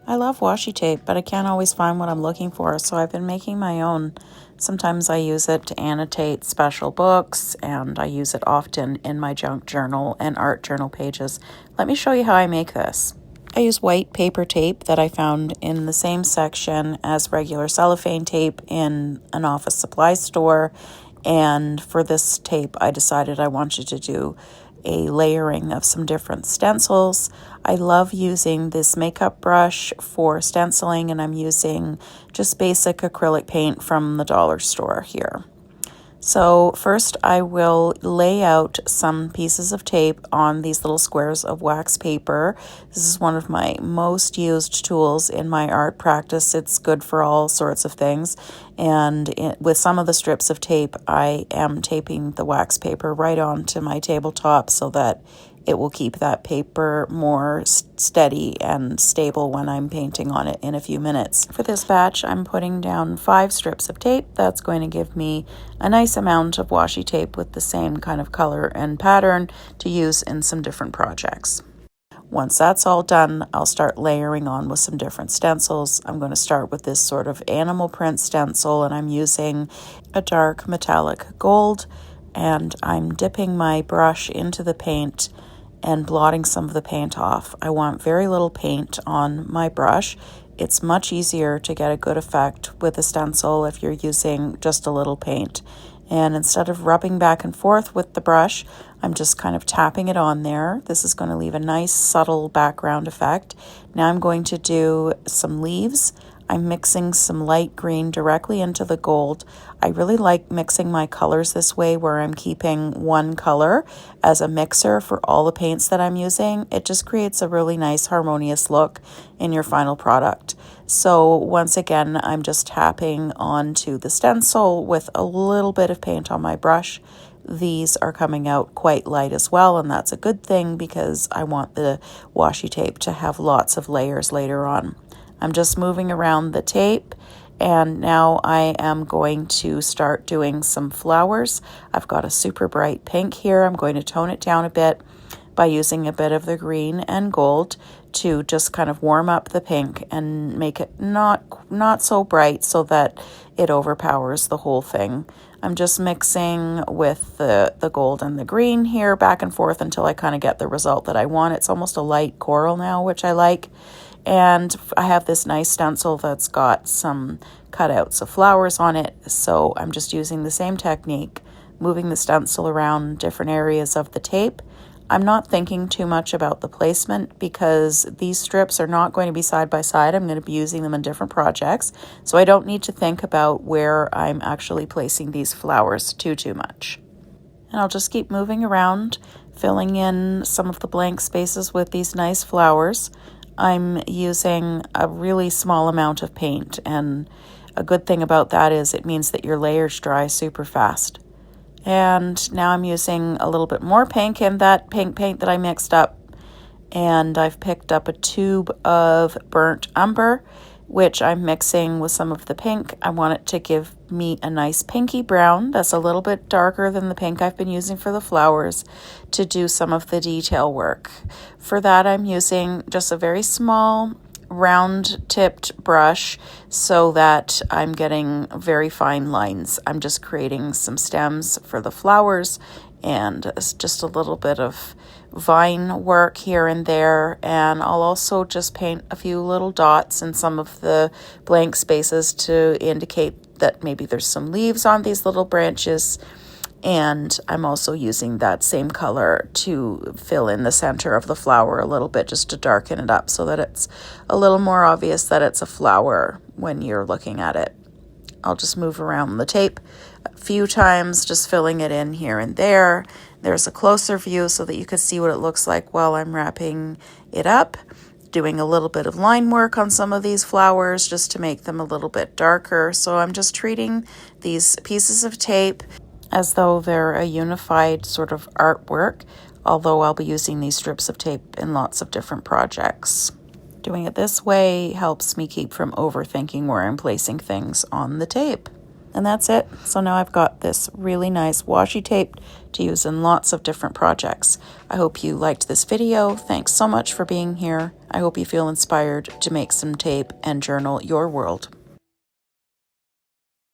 I love washi tape, but I can't always find what I'm looking for, so I've been making my own. Sometimes I use it to annotate special books, and I use it often in my junk journal and art journal pages. Let me show you how I make this. I use white paper tape that I found in the same section as regular cellophane tape in an office supply store, and for this tape I decided I wanted to do a layering of some different stencils. I love using this makeup brush for stenciling, and I'm using just basic acrylic paint from the dollar store here. So first I will lay out some pieces of tape on these little squares of wax paper. This is one of my most used tools in my art practice. It's good for all sorts of things. And with some of the strips of tape, I am taping the wax paper right onto my tabletop so that it will keep that paper more steady and stable when I'm painting on it in a few minutes. For this batch, I'm putting down 5 strips of tape. That's going to give me a nice amount of washi tape with the same kind of color and pattern to use in some different projects. Once that's all done, I'll start layering on with some different stencils. I'm going to start with this sort of animal print stencil, and I'm using a dark metallic gold, and I'm dipping my brush into the paint and blotting some of the paint off. I want very little paint on my brush. It's much easier to get a good effect with a stencil if you're using just a little paint. And instead of rubbing back and forth with the brush, I'm just kind of tapping it on there. This is going to leave a nice subtle background effect. Now I'm going to do some leaves. I'm mixing some light green directly into the gold. I really like mixing my colors this way, where I'm keeping one color as a mixer for all the paints that I'm using. It just creates a really nice harmonious look in your final product. So once again, I'm just tapping onto the stencil with a little bit of paint on my brush. These are coming out quite light as well, and that's a good thing because I want the washi tape to have lots of layers later on. I'm just moving around the tape, and now I am going to start doing some flowers. I've got a super bright pink here. I'm going to tone it down a bit by using a bit of the green and gold to just kind of warm up the pink and make it not so bright so that it overpowers the whole thing. I'm just mixing with the gold and the green here back and forth until I kind of get the result that I want. It's almost a light coral now, which I like. And I have this nice stencil that's got some cutouts of flowers on it, so I'm just using the same technique, moving the stencil around different areas of the tape. I'm not thinking too much about the placement because these strips are not going to be side by side. I'm going to be using them in different projects, so I don't need to think about where I'm actually placing these flowers too much. And I'll just keep moving around, filling in some of the blank spaces with these nice flowers. I'm using a really small amount of paint, and a good thing about that is it means that your layers dry super fast. And now I'm using a little bit more pink in that pink paint that I mixed up, and I've picked up a tube of burnt umber, which I'm mixing with some of the pink. I want it to give me a nice pinky brown that's a little bit darker than the pink I've been using for the flowers to do some of the detail work. For that, I'm using just a very small round-tipped brush so that I'm getting very fine lines. I'm just creating some stems for the flowers and just a little bit of vine work here and there, and I'll also just paint a few little dots in some of the blank spaces to indicate that maybe there's some leaves on these little branches. And I'm also using that same color to fill in the center of the flower a little bit, just to darken it up so that it's a little more obvious that it's a flower when you're looking at it. I'll just move around the tape a few times, just filling it in here and there. There's a closer view so that you can see what it looks like while I'm wrapping it up. Doing a little bit of line work on some of these flowers just to make them a little bit darker. So I'm just treating these pieces of tape as though they're a unified sort of artwork, although I'll be using these strips of tape in lots of different projects. Doing it this way helps me keep from overthinking where I'm placing things on the tape. And that's it. So now I've got this really nice washi tape to use in lots of different projects. I hope you liked this video. Thanks so much for being here. I hope you feel inspired to make some tape and journal your world.